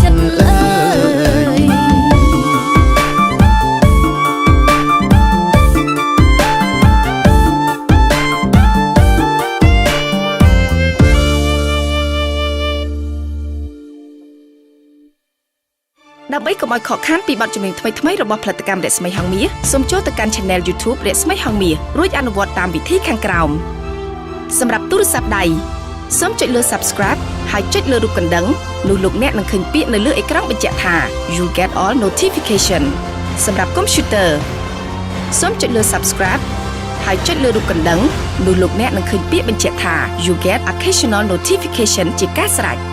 ចិត្តលើយដើម្បីកុំឲ្យខកខានពីបទចម្រៀងថ្មីៗរបស់ផលិតកម្មរស្មីហងមាសសូមចូលទៅកាន់ Channel YouTube រស្មីហងមាសរួចអនុវត្តតាមវិធីខាងក្រោមសម្រាប់ទូរស័ព្ទដៃសូមចុចលើ Subscribe ហើយចុចលើរូបកណ្ដឹងនោះលោកអ្នកនឹងឃើញពាក្យនៅលើអេក្រង់បញ្ជាក់ថា You get all notification សម្រាប់ Computer សូមចុចលើ Subscribe ហើយចុចលើរូបកណ្ដឹងនោះលោកអ្នកនឹងឃើញពាក្យបញ្ជាក់ថា You get occasional notification ជាការស្រេច